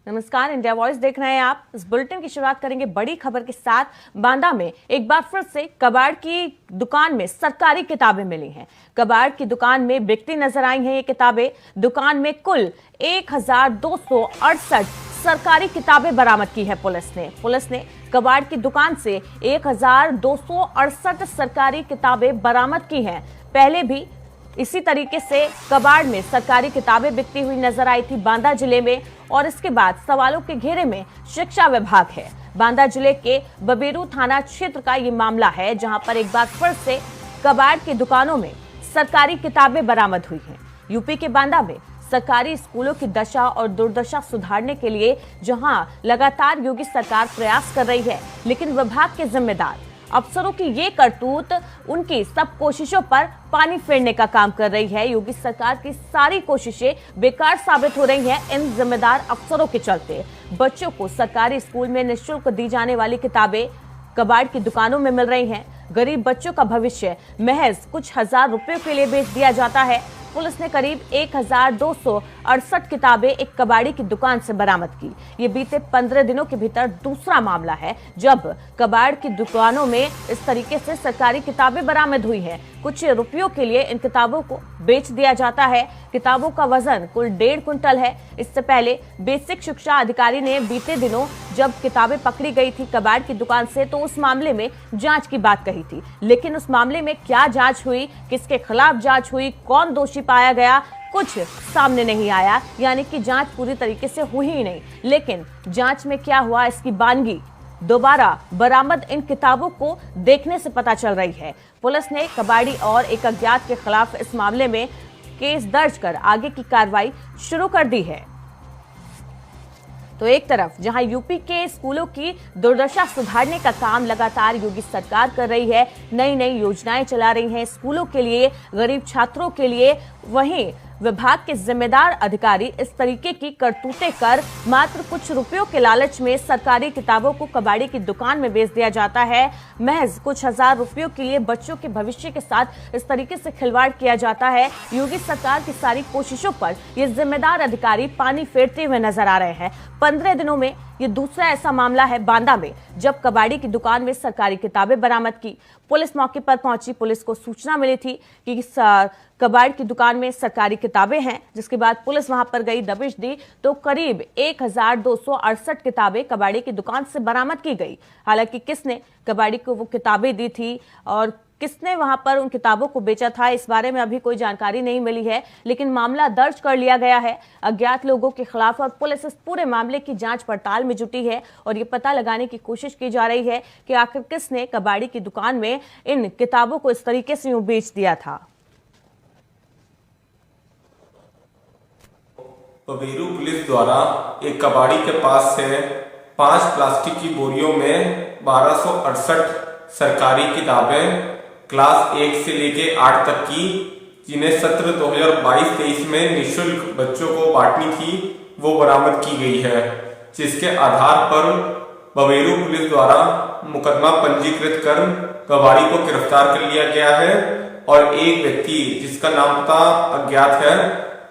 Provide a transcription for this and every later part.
नमस्कार, India voice देख रहे हैं आप। इस बुलेटिन की शुरुआत करेंगे बड़ी खबर के साथ। बांदा में एक बार फिर से कबाड़ की दुकान में सरकारी किताबें मिली हैं। कबाड़ की दुकान में बिकती नजर आई हैं ये किताबें। दुकान में कुल 1268 सरकारी किताबें बरामद की है पुलिस ने कबाड़ की दुकान से 1268 सरकारी किताबें बरामद की हैं। पहले भी इसी तरीके से कबाड़ में सरकारी किताबें बिकती हुई नजर आई थी बांदा जिले में, और इसके बाद सवालों के घेरे में शिक्षा विभाग है। बांदा जिले के बबेरू थाना क्षेत्र का ये मामला है, जहां पर एक बार फिर से कबाड़ की दुकानों में सरकारी किताबें बरामद हुई हैं। यूपी के बांदा में सरकारी स्कूलों की दशा और दुर्दशा सुधारने के लिए जहां लगातार योगी सरकार प्रयास कर रही है, लेकिन विभाग के जिम्मेदार अफसरों की ये करतूत उनकी सब कोशिशों पर पानी फेरने का काम कर रही है। योगी सरकार की सारी कोशिशें बेकार साबित हो रही हैं इन जिम्मेदार अफसरों के चलते। बच्चों को सरकारी स्कूल में निःशुल्क दी जाने वाली किताबें कबाड़ की दुकानों में मिल रही हैं। गरीब बच्चों का भविष्य महज कुछ हजार रुपयों के लिए बेच दिया जाता है। पुलिस ने करीब 1268 किताबें एक कबाड़ी की दुकान से बरामद की। ये बीते 15 दिनों के भीतर दूसरा मामला है जब कबाड़ की दुकानों में इस तरीके से सरकारी किताबें बरामद हुई हैं। कुछ रुपयों के लिए इन किताबों को बेच दिया जाता है। किताबों का वजन कुल 1.5 कुंटल है। इससे पहले बेसिक शिक्षा अधिकारी ने बीते दिनों जब किताबें पकड़ी गई थी कबाड़ की दुकान से, तो उस मामले में जांच की बात कही थी, लेकिन उस मामले में क्या जांच हुई, किसके खिलाफ जांच हुई, कौन दोषी पाया गया, कुछ सामने नहीं आया। यानी कि जांच पूरी तरीके से हुई ही नहीं। लेकिन जांच में क्या हुआ, इसकी बानगी दोबारा बरामद इन किताबों को देखने से पता चल रही है। पुलिस ने कबाड़ी और एक अज्ञात के खिलाफ इस मामले में केस दर्ज कर आगे की कार्रवाई शुरू कर दी है। तो एक तरफ जहां यूपी के स्कूलों की दुर्दशा सुधारने का काम लगातार योगी सरकार कर रही है, नई नई योजनाएं चला रही हैं स्कूलों के लिए, गरीब छात्रों के लिए, वहीं विभाग के जिम्मेदार अधिकारी इस तरीके की करतूतें कर मात्र कुछ रुपयों के लालच में सरकारी किताबों को कबाड़ी की दुकान में बेच दिया जाता है। महज कुछ हजार रुपयों के लिए बच्चों के भविष्य के साथ इस तरीके से खिलवाड़ किया जाता है। योगी सरकार की सारी कोशिशों पर ये जिम्मेदार अधिकारी पानी फेरते हुए नजर आ रहे हैं। 15 दिनों में ये दूसरा ऐसा मामला है बांदा में जब कबाड़ी की दुकान में सरकारी किताबें बरामद की। पुलिस मौके पर पहुंची। पुलिस को सूचना मिली थी कि कबाड़ की दुकान में सरकारी किताबें हैं, जिसके बाद पुलिस वहां पर गई, दबिश दी तो करीब 1268 किताबें कबाड़ी की दुकान से बरामद की गई। हालांकि किसने कबाड़ी को वो किताबें दी थी और किसने वहां पर उन किताबों को बेचा था, इस बारे में अभी कोई जानकारी नहीं मिली है, लेकिन मामला दर्ज कर लिया गया है अज्ञात लोगों के खिलाफ और पुलिस इस पूरे मामले की जांच पड़ताल में जुटी है और ये पता लगाने की कोशिश की जा रही है कि आखिर किसने कबाड़ी की दुकान में इन किताबों को इस तरीके से यूं बेच दिया था। बबेरू पुलिस द्वारा एक कबाड़ी के पास से 5 प्लास्टिक की बोरियों में 1268 सरकारी किताबें क्लास 1 से लेके 8 तक की, जिन्हें सत्र 2022-23 में निःशुल्क बच्चों को बांटनी थी, वो बरामद की गई है। जिसके आधार पर बबेरू पुलिस द्वारा मुकदमा पंजीकृत कर कबाड़ी को गिरफ्तार कर लिया गया है और एक व्यक्ति जिसका नाम पता अज्ञात है,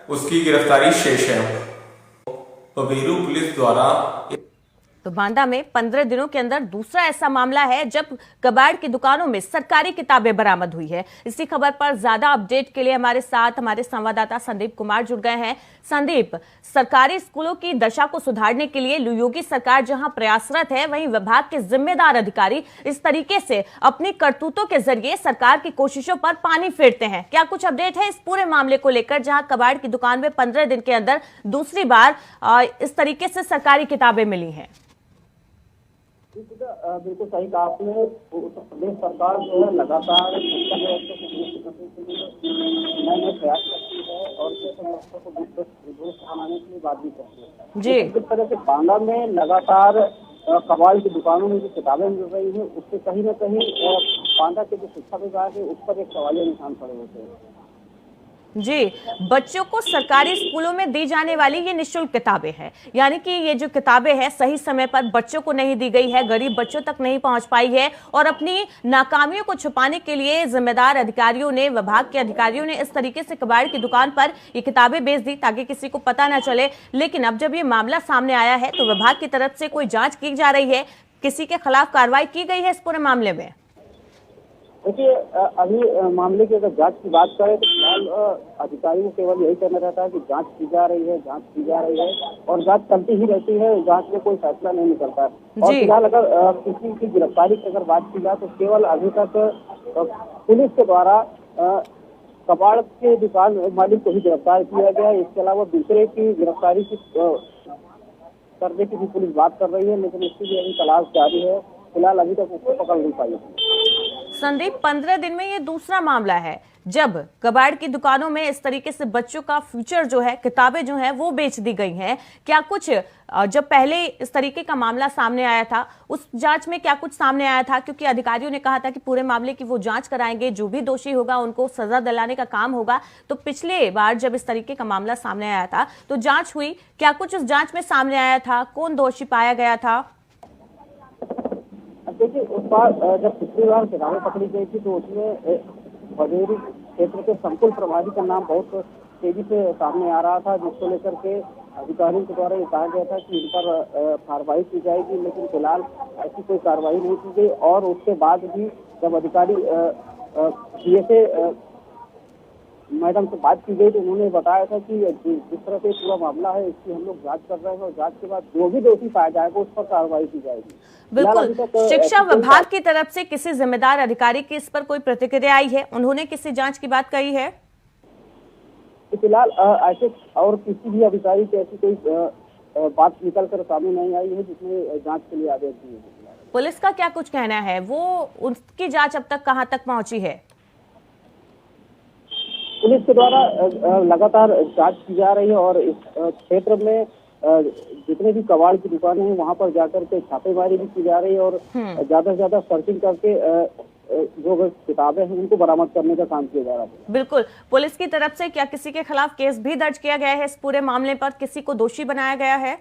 उसकी गिरफ्तारी शेष है। बबेरू पुलिस द्वारा तो बांदा में 15 दिनों के अंदर दूसरा ऐसा मामला है जब कबाड़ की दुकानों में सरकारी किताबें बरामद हुई है। इसी खबर पर ज्यादा अपडेट के लिए हमारे साथ हमारे संवाददाता संदीप कुमार जुड़ गए हैं। संदीप, सरकारी स्कूलों की दशा को सुधारने के लिए योगी सरकार जहां प्रयासरत है, वहीं विभाग के जिम्मेदार अधिकारी इस तरीके से अपनी करतूतों के जरिए सरकार की कोशिशों पर पानी फेरते हैं। क्या कुछ अपडेट है इस पूरे मामले को लेकर, जहां कबाड़ की दुकान में 15 दिन के अंदर दूसरी बार इस तरीके से सरकारी किताबें मिली हैं? बिल्कुल सही कहा आपने। उत्तर प्रदेश सरकार जो है लगातार शिक्षा व्यवस्था को दुरुस्त करने के लिए नए नए प्रयास करती है और शिक्षा व्यवस्था को दुरुस्त बनाने के लिए बात भी करती है जी। जिस तरह से बांदा में लगातार कबाड़ की दुकानों में जो किताबें मिल रही हैं, उससे कहीं न कहीं बांदा के जो शिक्षा विभाग है उस पर एक सवालिया निशान खड़े होते हैं। जी, बच्चों को सरकारी स्कूलों में दी जाने वाली ये निःशुल्क किताबें हैं, यानी कि ये जो किताबें हैं सही समय पर बच्चों को नहीं दी गई है, गरीब बच्चों तक नहीं पहुंच पाई है और अपनी नाकामियों को छुपाने के लिए जिम्मेदार अधिकारियों ने, विभाग के अधिकारियों ने इस तरीके से कबाड़ की दुकान पर ये किताबें बेच दी ताकि किसी को पता ना चले। लेकिन अब जब ये मामला सामने आया है तो विभाग की तरफ से कोई जाँच की जा रही है, किसी के खिलाफ कार्रवाई की गई है इस पूरे मामले में? देखिए, अभी मामले की अगर जांच की बात करें तो फिलहाल अधिकारियों को केवल यही कहना रहता है कि जांच की जा रही है, जांच की जा रही है और जांच चलती ही रहती है, जांच में कोई फैसला नहीं निकलता है। और फिलहाल अगर किसी की गिरफ्तारी की अगर बात की जाए तो केवल अभी तक पुलिस के द्वारा कबाड़ के दुकान मालिक को ही गिरफ्तार किया गया है। इसके अलावा दूसरे की गिरफ्तारी की करने की भी पुलिस बात कर रही है, लेकिन इसकी भी अभी तलाश जारी है। फिलहाल अभी तक उसको पकड़ नहीं पाई। संदीप, 15 दिन में ये दूसरा मामला है जब कबाड़ की दुकानों में इस तरीके से बच्चों का फ्यूचर जो है, किताबें जो हैं वो बेच दी गई हैं। क्या कुछ जब पहले इस तरीके का मामला सामने आया था उस जांच में क्या कुछ सामने आया था? क्योंकि अधिकारियों ने कहा था कि पूरे मामले की वो जांच कराएंगे, जो भी दोषी होगा उनको सजा दिलाने का काम होगा। तो पिछले बार जब इस तरीके का मामला सामने आया था तो जांच हुई, क्या कुछ उस जांच में सामने आया था? कौन दोषी पाया गया था? देखिए, उस बार जब पिछली बार किताबें पकड़ी गई थी तो उसमें बदेरी क्षेत्र के संकुल प्रभारी का नाम बहुत तेजी से सामने आ रहा था, जिसको लेकर के अधिकारियों के द्वारा ये कहा गया था कि इन पर कार्रवाई की जाएगी, लेकिन फिलहाल ऐसी कोई कार्रवाई नहीं की गई। और उसके बाद भी जब अधिकारी पीएसए मैडम से बात की गई तो उन्होंने बताया था कि जिस तरह से पूरा मामला है इसकी हम लोग जांच कर रहे हैं और जांच के बाद जो भी दोषी पाया जाएगा उस पर कार्रवाई की जाएगी। बिल्कुल, शिक्षा विभाग की तरफ से किसी जिम्मेदार अधिकारी की इस पर कोई प्रतिक्रिया आई है? उन्होंने किसी जांच की बात कही है? फिलहाल ऐसे और किसी भी अधिकारी की ऐसी कोई बात निकल कर सामने नहीं आई है जिसने जांच के लिए आदेश दिए हैं। पुलिस का क्या कुछ कहना है? वो उसकी जांच अब तक कहां तक पहुंची है? पुलिस के द्वारा लगातार जांच की जा रही है और इस क्षेत्र में जितने भी कबाड़ की दुकानें हैं वहां पर जाकर के छापेमारी भी की जा रही है और ज्यादा से ज्यादा सर्चिंग करके जो किताबें हैं उनको बरामद करने का काम किया जा रहा है। बिल्कुल, पुलिस की तरफ से क्या किसी के खिलाफ केस भी दर्ज किया गया है? इस पूरे मामले पर किसी को दोषी बनाया गया है?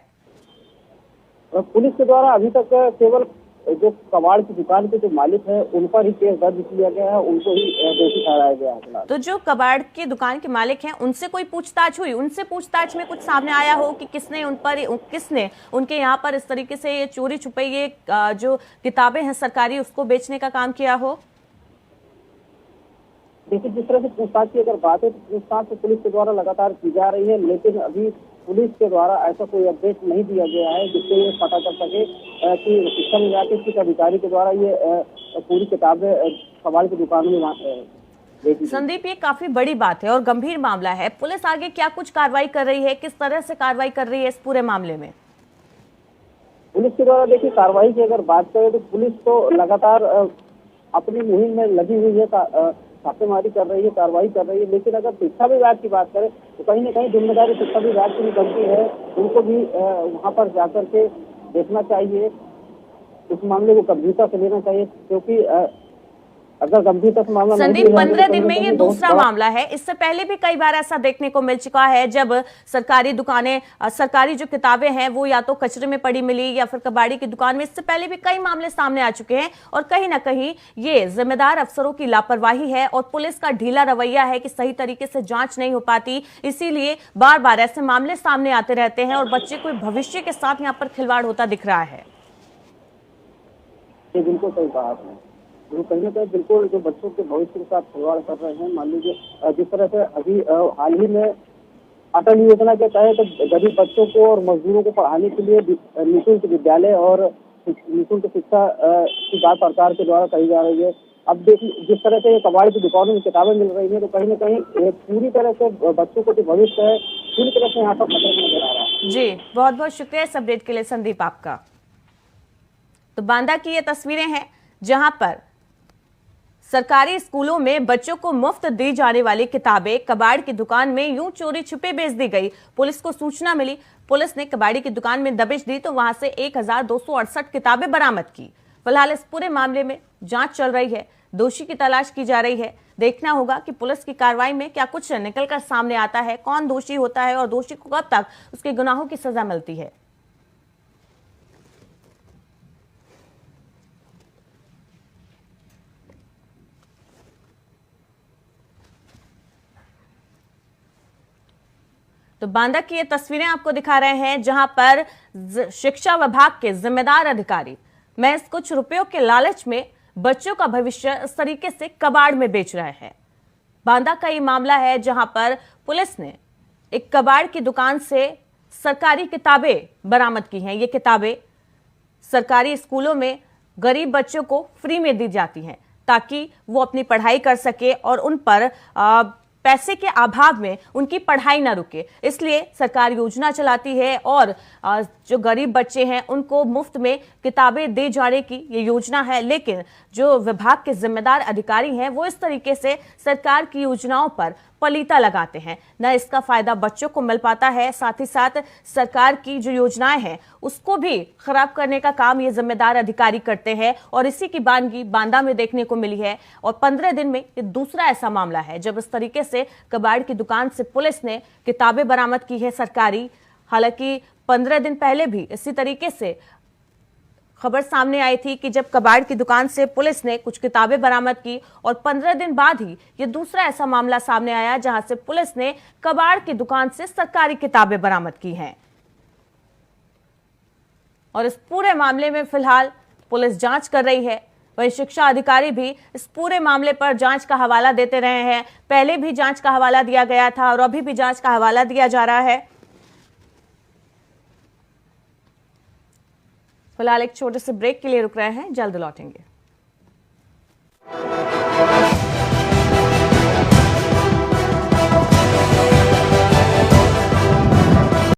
पुलिस के द्वारा अभी तक केवल जो कबाड़ की दुकान के जो मालिक है उन पर ही केस दर्ज किया गया है, उनको ही दोषी ठहराया गया है। तो जो कबाड़ की दुकान के मालिक हैं उनसे कोई पूछताछ हुई? उनसे पूछताछ में कुछ सामने आया हो कि किसने उनके यहाँ पर इस तरीके से ये चोरी छुपे ये जो किताबें हैं सरकारी उसको बेचने का काम किया हो? देखिए, जिस तरह से पूछताछ की अगर बात है तो पूछताछ तो पुलिस के द्वारा लगातार की जा रही है, लेकिन अभी पुलिस के द्वारा ऐसा कोई अपडेट नहीं दिया गया है जिससे ये पता कर सके कि शिक्षा विभाग के किस अधिकारी के द्वारा ये पूरी किताबें कबाड़ की दुकान में। संदीप, ये काफी बड़ी बात है और गंभीर मामला है। पुलिस आगे क्या कुछ कार्रवाई कर रही है? किस तरह से कार्रवाई कर रही है इस पूरे मामले में? पुलिस के द्वारा देखिए कार्रवाई की अगर बात करें तो पुलिस तो लगातार अपनी मुहिम में लगी हुई है, छापेमारी कर रही है, कार्रवाई कर रही है, लेकिन अगर शिक्षा विभाग की बात करें तो कहीं न कहीं जिम्मेदारी शिक्षा विभाग की भी बनती है, उनको भी वहां पर जाकर के देखना चाहिए, इस मामले को गंभीरता से लेना चाहिए, क्योंकि अगर गंभीरता से मामला संदीप, 15 दिन में ये दूसरा मामला है। इससे पहले भी कई बार ऐसा देखने को मिल चुका है जब सरकारी दुकानें, सरकारी जो किताबें हैं वो या तो कचरे में पड़ी मिली या फिर कबाड़ी की दुकान में। इससे पहले भी कई मामले सामने आ चुके हैं और कहीं ना कहीं ये जिम्मेदार अफसरों की लापरवाही है और पुलिस का ढीला रवैया है कि सही तरीके से जांच नहीं हो पाती, इसीलिए बार बार ऐसे मामले सामने आते रहते हैं और बच्चे को भविष्य के साथ यहाँ पर खिलवाड़ होता दिख रहा है। ये बिल्कुल सही कहा आपने, वो कहीं ना कहीं बिल्कुल जो बच्चों के भविष्य के साथ खिलवाड़ कर रहे हैं। मान लीजिए जिस तरह से अभी हाल ही में अटल योजना के तहत गरीब बच्चों को और मजदूरों को पढ़ाने के लिए निःशुल्क विद्यालय और निःशुल्क शिक्षा की बात सरकार के द्वारा कही जा रही है। अब देखिए जिस तरह से कबाड़ की दुकानों में किताबें मिल रही हैं तो कहीं ना कहीं पूरी तरह से बच्चों को जो भविष्य है पूरी तरह से यहाँ पर खतरे में नजर आ रहा है। जी, बहुत बहुत शुक्रिया इस अपडेट के लिए संदीप आपका। तो बांदा की ये तस्वीरें हैं जहां पर सरकारी स्कूलों में बच्चों को मुफ्त दी जाने वाली किताबें कबाड़ की दुकान में यूं चोरी छुपे बेच दी गई। पुलिस को सूचना मिली, पुलिस ने कबाड़ी की दुकान में दबिश दी तो वहां से 1268 किताबें बरामद की। फिलहाल इस पूरे मामले में जांच चल रही है। दोषी की तलाश की जा रही है। देखना होगा कि पुलिस की कार्रवाई में क्या कुछ निकलकर सामने आता है, कौन दोषी होता है और दोषी को कब तक उसके गुनाहों की सजा मिलती है। तो बांदा की ये तस्वीरें आपको दिखा रहे हैं जहां पर शिक्षा विभाग के जिम्मेदार अधिकारी महज कुछ रुपयों के लालच में बच्चों का भविष्य इस तरीके से कबाड़ में बेच रहे हैं। बांदा का ये मामला है जहां पर पुलिस ने एक कबाड़ की दुकान से सरकारी किताबें बरामद की हैं। ये किताबें सरकारी स्कूलों में गरीब बच्चों को फ्री में दी जाती हैं ताकि वो अपनी पढ़ाई कर सके और उन पर पैसे के अभाव में उनकी पढ़ाई ना रुके, इसलिए सरकार योजना चलाती है और जो गरीब बच्चे हैं उनको मुफ्त में किताबें दे जाने की ये योजना है। लेकिन जो विभाग के जिम्मेदार अधिकारी हैं वो इस तरीके से सरकार की योजनाओं पर पलीता लगाते हैं। न इसका फायदा बच्चों को मिल पाता है, साथ ही साथ सरकार की जो योजनाएं हैं उसको भी खराब करने का काम ये जिम्मेदार अधिकारी करते हैं और इसी की बानगी बांदा में देखने को मिली है। और 15 दिन में ये दूसरा ऐसा मामला है जब इस तरीके से कबाड़ की दुकान से पुलिस ने किताबें बरामद की है सरकारी। हालांकि 15 दिन पहले भी इसी तरीके से खबर सामने आई थी कि जब कबाड़ की दुकान से पुलिस ने कुछ किताबें बरामद की और 15 दिन बाद ही ये दूसरा ऐसा मामला सामने आया जहां से पुलिस ने कबाड़ की दुकान से सरकारी किताबें बरामद की हैं। और इस पूरे मामले में फिलहाल पुलिस जांच कर रही है। वहीं शिक्षा अधिकारी भी इस पूरे मामले पर जांच का हवाला देते रहे हैं। पहले भी जांच का हवाला दिया गया था और अभी भी जांच का हवाला दिया जा रहा है। फिलहाल एक छोटे से ब्रेक के लिए रुक रहे हैं, जल्द लौटेंगे।